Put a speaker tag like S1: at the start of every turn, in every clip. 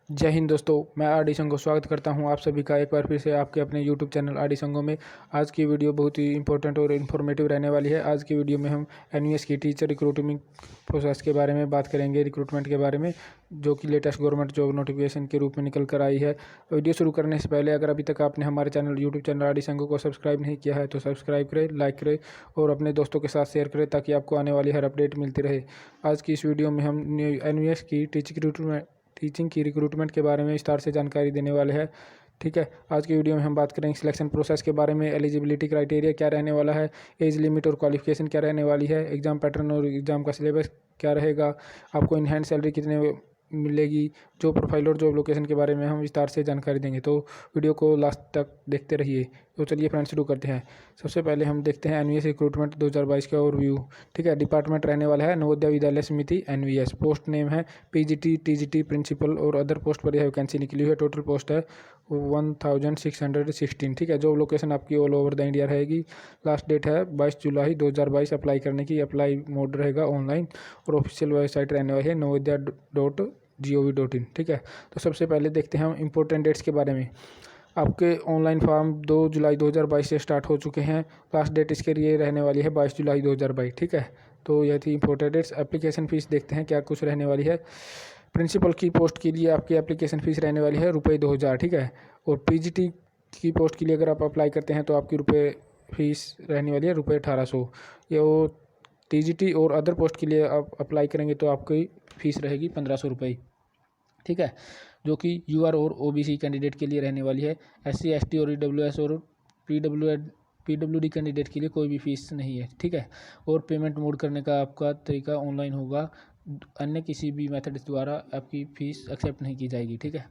S1: जय हिंद दोस्तों, मैं आर डी संघ स्वागत करता हूं आप सभी का एक बार फिर से आपके अपने यूट्यूब चैनल आर डी संघों में। आज की वीडियो बहुत ही इंपॉर्टेंट और इन्फॉर्मेटिव रहने वाली है। आज की वीडियो में हम एनवीएस की टीचर रिक्रूटमेंट प्रोसेस के बारे में बात करेंगे, रिक्रूटमेंट के बारे में, जो कि लेटेस्ट गवर्नमेंट जॉब नोटिफिकेशन के रूप में निकल कर आई है। वीडियो शुरू करने से पहले अगर अभी तक आपने हमारे यूट्यूब चैनल आर डी संघों को सब्सक्राइब नहीं किया है तो सब्सक्राइब करें, लाइक करें और अपने दोस्तों के साथ शेयर करें ताकि आपको आने वाली हर अपडेट मिलती रहे। आज की इस वीडियो में हम एनवीएस की टीचिंग की रिक्रूटमेंट के बारे में विस्तार से जानकारी देने वाले हैं। ठीक है, आज की वीडियो में हम बात करेंगे सिलेक्शन प्रोसेस के बारे में, एलिजिबिलिटी क्राइटेरिया क्या रहने वाला है, एज लिमिट और क्वालिफिकेशन क्या रहने वाली है, एग्जाम पैटर्न और एग्जाम का सिलेबस क्या रहेगा, आपको इन हैंड सैलरी कितने मिलेगी, जॉब प्रोफाइल और जॉब लोकेशन के बारे में हम विस्तार से जानकारी देंगे। तो वीडियो को लास्ट तक देखते रहिए। तो चलिए फ्रेंड्स शुरू करते हैं। सबसे पहले हम देखते हैं एनवीएस रिक्रूटमेंट 2022 का ओवरव्यू। ठीक है, डिपार्टमेंट रहने वाला है नवोदय विद्यालय समिति एनवीएस। पोस्ट नेम है पीजीटी, टीजीटी, प्रिंसिपल और अदर पोस्ट पर यह वैकेंसी निकली हुई है। टोटल पोस्ट है 1616। ठीक है, जॉब लोकेशन आपकी ऑल ओवर द इंडिया रहेगी। लास्ट डेट है 22 जुलाई 2022 अप्लाई करने की। अप्लाई मोड रहेगा ऑनलाइन और ऑफिशियल वेबसाइट रहने वाली है navodaya.gov.in। ठीक है, तो सबसे पहले देखते हैं हम इंपॉर्टेंट डेट्स के बारे में। आपके ऑनलाइन फॉर्म 2 जुलाई 2022 से स्टार्ट हो चुके हैं। लास्ट डेट इसके लिए रहने वाली है 22 जुलाई 2022। ठीक है, तो यह थी इंपॉर्टेंट डेट्स। एप्लीकेशन फ़ीस देखते हैं क्या कुछ रहने वाली है। प्रिंसिपल की पोस्ट के लिए आपकी एप्लीकेशन फ़ीस रहने वाली है ₹2000। ठीक है, और पीजीटी की पोस्ट के लिए अगर आप अप्लाई करते हैं तो आपकी फीस रहने वाली है ₹1800। ये वो टीजीटी और अदर पोस्ट के लिए आप अप्लाई करेंगे तो आपकी फ़ीस रहेगी ₹1500। ठीक है, जो कि यूआर और ओबीसी कैंडिडेट के लिए रहने वाली है। एससी, एसटी और ईडब्ल्यूएस और पीडब्ल्यूडी कैंडिडेट के लिए कोई भी फीस नहीं है। ठीक है, और पेमेंट मोड करने का आपका तरीका ऑनलाइन होगा, अन्य किसी भी मेथड द्वारा आपकी फ़ीस एक्सेप्ट नहीं की जाएगी। ठीक है,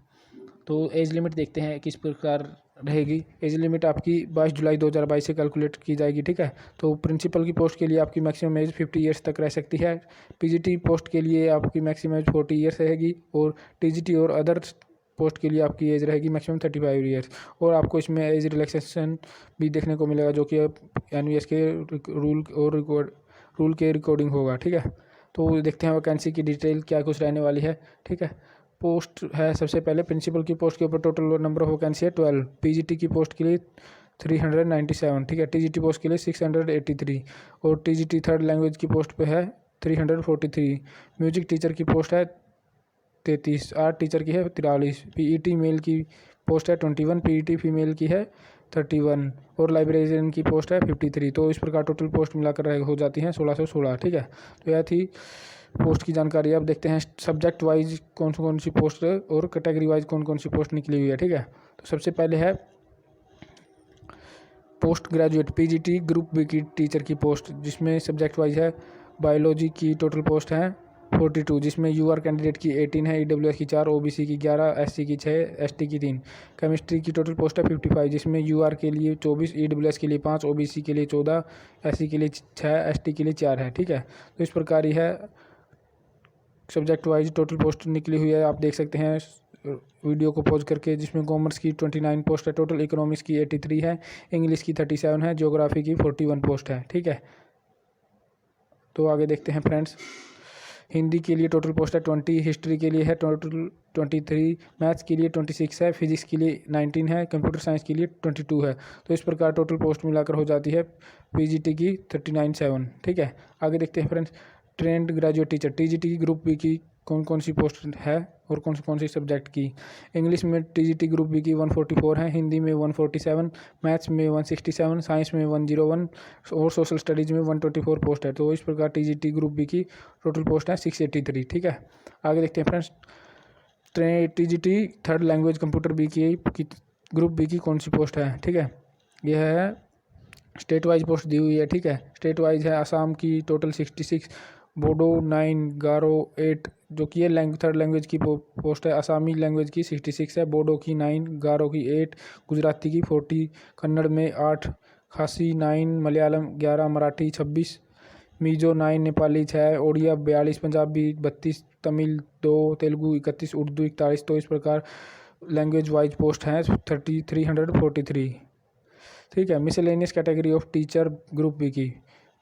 S1: तो एज लिमिट देखते हैं किस प्रकार रहेगी। एज लिमिट आपकी 22 जुलाई 2022 से कैलकुलेट की जाएगी। ठीक है, तो प्रिंसिपल की पोस्ट के लिए आपकी मैक्सिमम एज 50 ईयर्स तक रह सकती है। पीजीटी पोस्ट के लिए आपकी मैक्सिमम एज 40 ईयर्स रहेगी और टीजीटी और अदर पोस्ट के लिए आपकी एज रहेगी मैक्सिमम 35 ईयर्स। और आपको इसमें एज रिलैक्सेशन भी देखने को मिलेगा, जो कि एनवीएस के रूल के रिकॉर्डिंग होगा। ठीक है, तो देखते हैं वैकेंसी की डिटेल क्या कुछ रहने वाली है। ठीक है, पोस्ट है सबसे पहले प्रिंसिपल की पोस्ट के ऊपर टोटल नंबर ऑफ वैकेंसी है 12। पीजीटी की पोस्ट के लिए 397। ठीक है, टीजीटी पोस्ट के लिए 683 और टीजीटी थर्ड लैंग्वेज की पोस्ट पे है 343। म्यूजिक टीचर की पोस्ट है 33। आर्ट टीचर की है 43। पीईटी मेल की पोस्ट है 21। पीईटी फीमेल की है 31 और लाइब्रेरियन की पोस्ट है 53। तो इस प्रकार टोटल पोस्ट मिलाकर हो जाती हैं 1616। ठीक है, तो यह थी पोस्ट की जानकारी। अब देखते हैं सब्जेक्ट वाइज कौन सी पोस्ट और कैटेगरी वाइज कौन सी पोस्ट निकली हुई है। ठीक है, तो सबसे पहले है post graduate PGT group B की टीचर की पोस्ट, जिसमें सब्जेक्ट वाइज है बायोलॉजी की टोटल पोस्ट है 42, जिसमें यूआर कैंडिडेट की 18 है, ईडब्ल्यूएस की 4, ओबीसी की 11, एससी की 6, एसटी की 3। केमिस्ट्री की टोटल पोस्ट है 55, जिसमें यूआर के लिए 24, ईडब्ल्यूएस के लिए 5, ओबीसी के लिए 14, एससी के लिए 6, एसटी के लिए 4 है। ठीक है, तो इस प्रकार ही है सब्जेक्ट वाइज टोटल पोस्ट निकली हुई है। आप देख सकते हैं वीडियो को पॉज करके, जिसमें कॉमर्स की 29 पोस्ट है टोटल, इकोनॉमिक्स की 83 है, इंग्लिश की 37 है, ज्योग्राफी की 41 पोस्ट है। ठीक है, तो आगे देखते हैं फ्रेंड्स। हिंदी के लिए टोटल पोस्ट है 20, हिस्ट्री के लिए है टोटल 23, मैथ्स के लिए 26 है, फिजिक्स के लिए 19 है, कंप्यूटर साइंस के लिए 22 है। तो इस प्रकार टोटल पोस्ट मिलाकर हो जाती है पीजीटी की 39/7। ठीक है, आगे देखते हैं friends. Trained graduate teacher TGT की ग्रुप बी की कौन सी पोस्ट है और कौन सी सब्जेक्ट की। इंग्लिश में टीजीटी ग्रुप बी की 144 है, हिंदी में 147, मैथ्स में 167, साइंस में 101 और सोशल स्टडीज़ में 124 पोस्ट है। तो इस प्रकार टीजीटी ग्रुप बी की टोटल पोस्ट है 683। ठीक है, आगे देखते हैं friends. TGT third language computer B की ग्रुप बी की कौन सी पोस्ट है। ठीक है, यह है स्टेट वाइज पोस्ट दी हुई है। ठीक है, स्टेट वाइज है असम की टोटल 66, बोडो 9, गारो 8, जो कि ये थर्ड लैंग्वेज की पोस्ट है। असामी लैंग्वेज की 66 है, बोडो की 9, गारो की 8, गुजराती की 40, कन्नड़ में 8, खासी 9, मलयालम 11, मराठी 26, मिजो 9, नेपाली 6, ओडिया 42, पंजाबी 32, तमिल 2, तेलुगु 31, उर्दू 41। तो इस प्रकार लैंग्वेज वाइज पोस्ट हैं 343। ठीक है, miscellaneous category of teacher group B की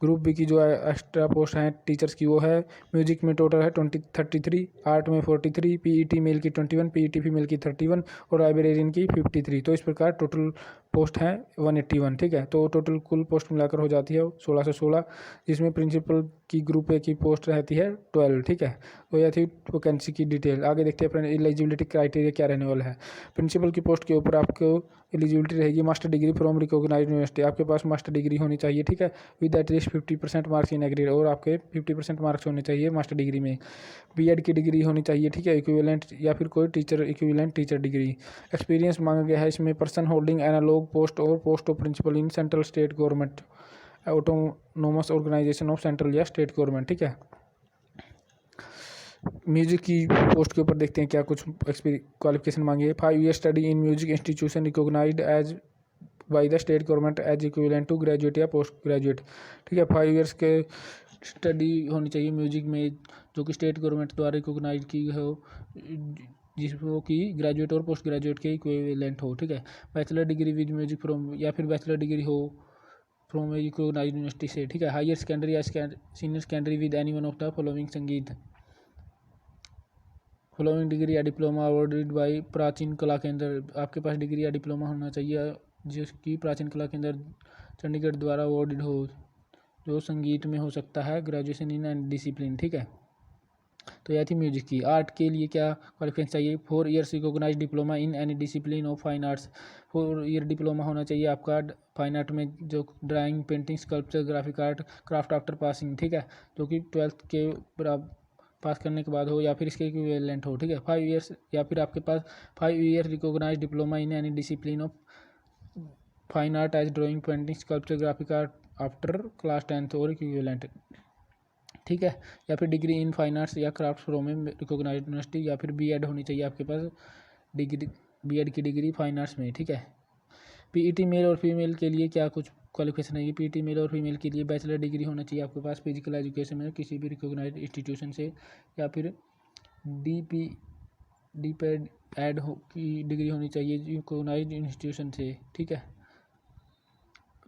S1: ग्रुप बी की जो एक्स्ट्रा पोस्ट हैं टीचर्स की वो है म्यूजिक में टोटल है 33, आर्ट में 43, पीईटी मेल की 21, पीईटी फीमेल की 31 और लाइब्रेरियन की 53। तो इस प्रकार टोटल पोस्ट हैं 181। ठीक है, तो टोटल कुल पोस्ट मिलाकर हो जाती है 1616, जिसमें प्रिंसिपल की ग्रुप ए की पोस्ट रहती है 12। ठीक है, तो यह थी वैकेंसी की डिटेल। आगे देखते हैं फ्रेंड एलिजिबिलिटी क्राइटेरिया क्या रहने वाला है। प्रिंसिपल की पोस्ट के ऊपर आपको एलिजिबिलिटी रहेगी master degree from recognised university, आपके पास मास्टर डिग्री होनी चाहिए। ठीक है, with at least 50% marks in agree, और आपके 50% मार्क्स होने चाहिए मास्टर डिग्री में। बीएड की डिग्री होनी चाहिए। ठीक है, इक्विवेलेंट या फिर कोई teacher equivalent teacher degree. Experience मांगा गया है इसमें पर्सन होल्डिंग एनालॉग पोस्ट और post of principal in central state government autonomous organisation of central या स्टेट गवर्नमेंट। ठीक है, म्यूजिक की पोस्ट के ऊपर देखते हैं क्या कुछ क्वालिफिकेशन मांगी है। 5 year study in music institution recognised as by the state government as equivalent to graduate या पोस्ट ग्रेजुएट। ठीक है, 5 ईयर्स के स्टडी होनी चाहिए म्यूजिक में जो कि स्टेट गवर्नमेंट द्वारा रिकॉग्नाइज की हो, जिसको कि ग्रेजुएट और पोस्ट ग्रेजुएट के इक्विवेलेंट हो। ठीक है, bachelor degree with music from, या फिर बैचलर डिग्री हो फ्रॉम रिकॉग्नाइज्ड यूनिवर्सिटी से। ठीक है, हायर सेकेंडरी या senior secondary with any one of the following संगीत फॉलोइंग डिग्री या डिप्लोमा अवॉर्डेड बाई प्राचीन कला केंद्र, आपके पास डिग्री या डिप्लोमा होना चाहिए जिसकी प्राचीन कला केंद्र चंडीगढ़ द्वारा अवॉर्डेड हो, जो संगीत में हो सकता है, ग्रेजुएशन इन एंड डिसिप्लिन। ठीक है, तो यह थी म्यूजिक की। आर्ट के लिए क्या क्वालिफिकेशन चाहिए? 4 years recognise diploma in any discipline of fine arts, 4 year diploma होना चाहिए आपका फाइन आर्ट में, जो drawing, painting, sculpture, graphic art, craft after passing. ठीक है, जो कि 12th के पास करने के बाद हो या फिर इसके इक्विवेलेंट हो। ठीक है, 5 ईयर्स या फिर आपके पास 5 year recognise diploma in any discipline of fine art as drawing, painting, sculpture, graphic art after class 10th और इक्विवेलेंट। ठीक है, या फिर डिग्री इन फाइन आर्ट्स या क्राफ्ट फ्रॉम रिकॉग्नाइज्ड यूनिवर्सिटी, या फिर बीएड होनी चाहिए आपके पास डिग्री, बीएड की डिग्री फाइन आर्ट्स में। ठीक है, पीईटी मेल और फीमेल के लिए क्या कुछ क्वालिफिकेशन है? पीईटी मेल और फीमेल के लिए बैचलर डिग्री होना चाहिए आपके पास फिजिकल एजुकेशन में किसी भी रिकॉग्नाइज्ड इंस्टीट्यूशन से, या फिर डीपेड एड की डिग्री होनी चाहिए रिकॉग्नाइज्ड इंस्टीट्यूशन से। ठीक है,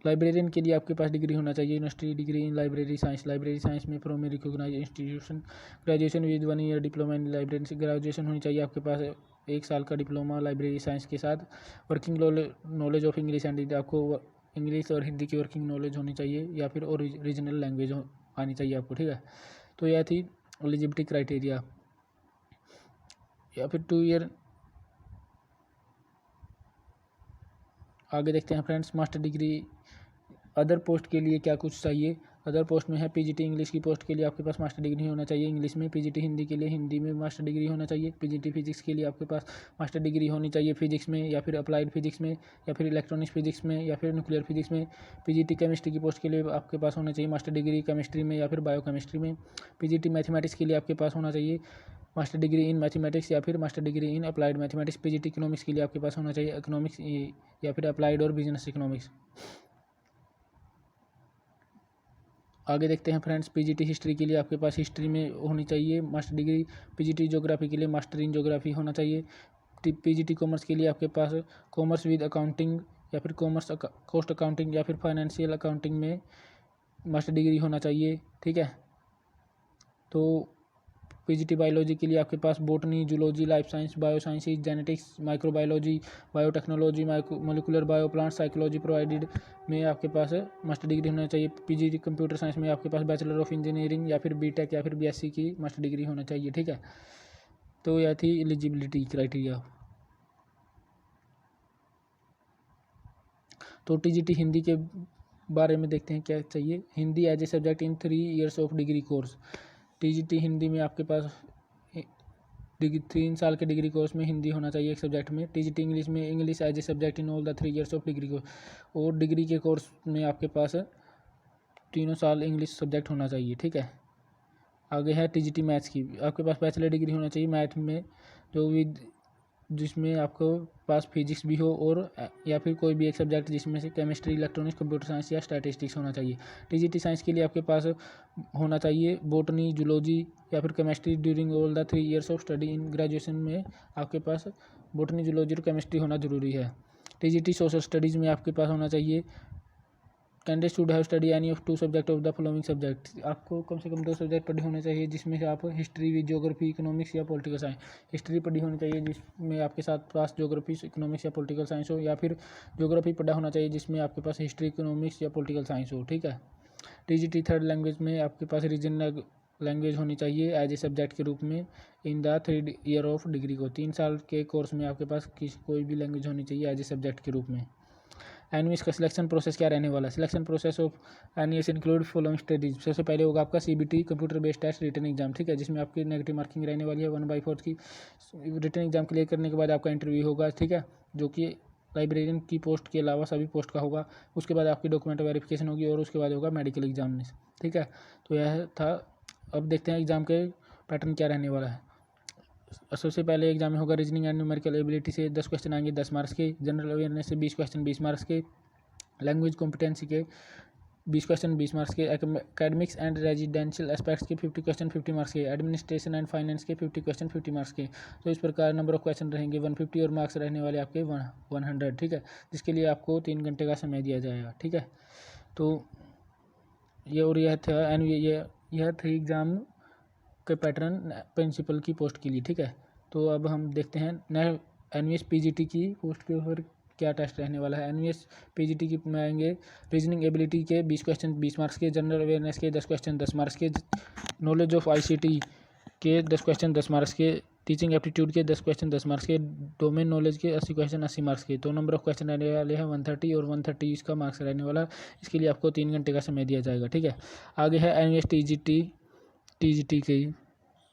S1: लाइब्रेरियन के लिए आपके पास डिग्री होना चाहिए university degree in library science में from recognised institution, graduation with 1 year diploma in library से, ग्रेजुएशन होनी चाहिए आपके पास 1 साल का डिप्लोमा लाइब्रेरी साइंस के साथ। Working knowledge of English and Hindi, आपको इंग्लिश और हिंदी की वर्किंग नॉलेज होनी चाहिए, या फिर ओरिजिनल लैंग्वेज आनी चाहिए आपको। ठीक है, तो यह थी एलिजिबिलिटी क्राइटेरिया। या फिर 2 ईयर आगे देखते हैं friends, master degree other post के लिए क्या कुछ चाहिए। अदर पोस्ट में है पीजीटी इंग्लिश की पोस्ट के लिए आपके पास मास्टर डिग्री होना चाहिए इंग्लिश में, पीजीटी हिंदी के लिए हिंदी में मास्टर डिग्री होना चाहिए, पीजीटी फिजिक्स के लिए आपके पास मास्टर डिग्री होनी चाहिए फिजिक्स में, या फिर अप्लाइड फिजिक्स में, या फिर इलेक्ट्रॉनिक्स फिजिक्स में, या फिर न्यूक्लियर फिजिक्स में। पीजीटी केमिस्ट्री की पोस्ट के लिए आपके पास होना चाहिए मास्टर डिग्री केमिस्ट्री में या फिर बायोकेमिस्ट्री में। पीजीटी मैथमेटिक्स के लिए आपके पास होना चाहिए मास्टर डिग्री इन मैथमेटिक्स या फिर master degree in applied mathematics. PGT economics के लिए आपके पास होना चाहिए इकोनॉमिक्स या फिर अप्लाइड और बिजनेस इकोनॉमिक्स। आगे देखते हैं फ्रेंड्स, पीजीटी हिस्ट्री के लिए आपके पास हिस्ट्री में होनी चाहिए मास्टर डिग्री। पीजीटी ज्योग्राफी के लिए मास्टर इन ज्योग्राफी होना चाहिए। पीजीटी कॉमर्स के लिए आपके पास कॉमर्स विद अकाउंटिंग या फिर कॉमर्स कॉस्ट अकाउंटिंग या फिर फाइनेंशियल अकाउंटिंग में मास्टर डिग्री होना चाहिए। ठीक है, तो पीजीटी बायोलॉजी के लिए आपके पास botany, zoology, life science, bio sciences, genetics, microbiology, biotechnology, molecular bio, plant psychology provided में आपके पास मास्टर डिग्री होना चाहिए। पीजीटी कंप्यूटर साइंस में आपके पास बैचलर ऑफ इंजीनियरिंग या फिर बीटेक या फिर बीएससी की मास्टर डिग्री होना चाहिए। ठीक है, तो यह थी एलिजिबिलिटी क्राइटेरिया। तो टीजीटी हिंदी के बारे में देखते हैं क्या चाहिए। Hindi as a subject in 3 years of degree course. TGT Hindi में आपके पास 3 साल के डिग्री कोर्स में हिंदी होना चाहिए एक सब्जेक्ट में। टीजीटी इंग्लिश में English as a subject in all the 3 years of degree course, और डिग्री के कोर्स में आपके पास 3 साल इंग्लिश सब्जेक्ट होना चाहिए। ठीक है, आगे है टीजीटी मैथ्स की, आपके पास बैचलर डिग्री होना चाहिए मैथ में, जो विद जिसमें आपको पास फिजिक्स भी हो और या फिर कोई भी एक सब्जेक्ट जिसमें से केमिस्ट्री, इलेक्ट्रॉनिक्स, कंप्यूटर साइंस या स्टैटिस्टिक्स होना चाहिए। टीजीटी साइंस के लिए आपके पास होना चाहिए बॉटनी, जूलॉजी या फिर chemistry during all the 3 years of study in graduation में आपके पास बॉटनी, जूलॉजी और केमिस्ट्री होना जरूरी है। टीजीटी सोशल स्टडीज़ में आपके पास होना चाहिए candidate should have study any of 2 subject of the following subject. आपको कम से कम 2 सब्जेक्ट पढ़े होने चाहिए, जिसमें से आप हिस्ट्री, ज्योग्राफी, इकोनॉमिक्स या पॉलिटिकल साइंस। हिस्ट्री पढ़ी होनी चाहिए जिसमें आपके साथ पास ज्योग्राफी, इकोनॉमिक्स या पॉलिटिकल साइंस हो, या फिर ज्योग्राफी पढ़ा होना चाहिए जिसमें आपके पास हिस्ट्री, इकोनॉमिक्स या पॉलिटिकल साइंस हो। ठीक है। टीजीटी थर्ड लैंग्वेज में आपके पास रीजनल लैंग्वेज होनी चाहिए एज ए सब्जेक्ट के रूप में in the 3 year of degree को। 3 साल के कोर्स में आपके पास कोई भी लैंग्वेज होनी चाहिए एज ए सब्जेक्ट के रूप में। एनवीएस का सिलेक्शन प्रोसेस क्या रहने वाला है? Selection process of NVS include following studies. सबसे पहले होगा आपका CBT computer based test written exam. ठीक है, जिसमें आपकी नेगेटिव मार्किंग रहने वाली है 1/4 की। रिटन एग्जाम क्लियर करने के बाद आपका इंटरव्यू होगा। ठीक है, जो कि लाइब्रेरियन की पोस्ट के अलावा सभी पोस्ट का होगा। उसके बाद आपकी डॉक्यूमेंट वेरिफिकेशन होगी और उसके बाद होगा मेडिकल एग्जाम। ठीक है, तो यह था। अब देखते हैं एग्जाम के पैटर्न क्या रहने वाला है। सबसे पहले एग्जाम में होगा रीजनिंग एंड न्यूमेरिकल एबिलिटी से 10 क्वेश्चन आएंगे 10 मार्क्स के। जनरल अवेयरनेस से 20 क्वेश्चन 20 मार्क्स के। लैंग्वेज कॉम्पिटेंसी के 20 क्वेश्चन 20 मार्क्स के। एकेडमिक्स एंड रेजिडेंशियल एस्पेक्ट्स के 50 क्वेश्चन 50 मार्क्स के। एडमिनिस्ट्रेशन एंड फाइनेंस के 50 क्वेश्चन 50 मार्क्स के। तो इस प्रकार नंबर ऑफ क्वेश्चन रहेंगे 150 और मार्क्स रहने वाले आपके 100। ठीक है, जिसके लिए आपको 3 घंटे का समय दिया जाएगा। ठीक है, तो यह था यह थे एग्ज़ाम के पैटर्न प्रिंसिपल की पोस्ट के लिए। ठीक है, तो अब हम देखते हैं नए एनवीएस पीजीटी की पोस्ट के ऊपर क्या टेस्ट रहने वाला है। एनवीएस पीजीटी की में आएंगे रीजनिंग एबिलिटी के 20 क्वेश्चन 20 मार्क्स के। जनरल अवेयरनेस के 10 क्वेश्चन 10 मार्क्स के। नॉलेज ऑफ आईसीटी के 10 क्वेश्चन 10 मार्क्स के। टीचिंग एप्टीट्यूड के 10 क्वेश्चन 10 मार्क्स के। डोमेन नॉलेज के 80 क्वेश्चन 80 मार्क्स के। तो नंबर ऑफ क्वेश्चन रहने वाले हैं 130 और 130 इसका मार्क्स रहने वाला। इसके लिए आपको 3 घंटे का समय दिया जाएगा। ठीक है, आगे है एनवीएस टीजीटी के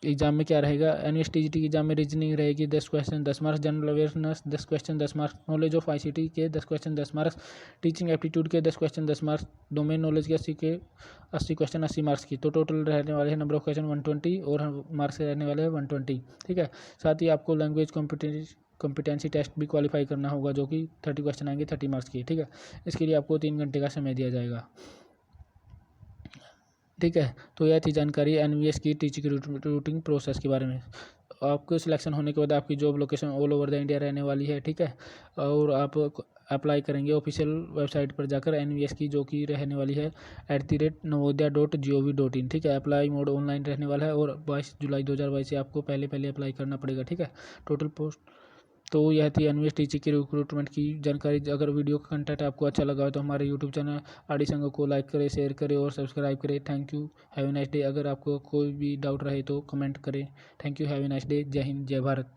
S1: एग्जाम में क्या रहेगा। एनवीएस टीजीटी के एग्जाम में रीजनिंग रहेगी 10 question 10 marks. General awareness 10 question 10 marks. Knowledge of ICT के 10 क्वेश्चन 10 मार्क्स। टीचिंग एप्टीट्यूड के 10 क्वेश्चन 10 मार्क्स। डोमेन नॉलेज के 80 क्वेश्चन 80 मार्क्स की। तो टोटल रहने वाले हैं नंबर ऑफ क्वेश्चन 120 और मार्क्स रहने वाले हैं 120। ठीक है, साथ ही आपको लैंग्वेज कॉम्पिटेंसी टेस्ट भी क्वालिफाई करना होगा, जो कि 30 क्वेश्चन आएंगे 30 मार्क्स की। ठीक है, इसके लिए आपको 3 घंटे का समय दिया जाएगा। ठीक है, तो यह थी जानकारी एनवीएस की टीचिंग रिक्रूटिंग प्रोसेस के बारे में। आपको सिलेक्शन होने के बाद आपकी job location all over the India रहने वाली है। ठीक है, और आप अप्लाई करेंगे ऑफिशियल वेबसाइट पर जाकर एनवीएस की, जो कि रहने वाली है @navodaya.gov.in। ठीक है, अप्लाई मोड ऑनलाइन रहने वाला है और 22 जुलाई 2022 से आपको पहले अप्लाई करना पड़ेगा। ठीक है, टोटल पोस्ट। तो यह थी एनवीएस टीचिंग की रिक्रूटमेंट की जानकारी। अगर वीडियो का कंटेंट आपको अच्छा लगा हो तो हमारे यूट्यूब चैनल आरडी संघ को लाइक करें, शेयर करें और सब्सक्राइब करें। Thank you, have a nice day. अगर आपको कोई भी डाउट रहे तो कमेंट करें। Thank you, have a nice day. जय हिंद, जय भारत।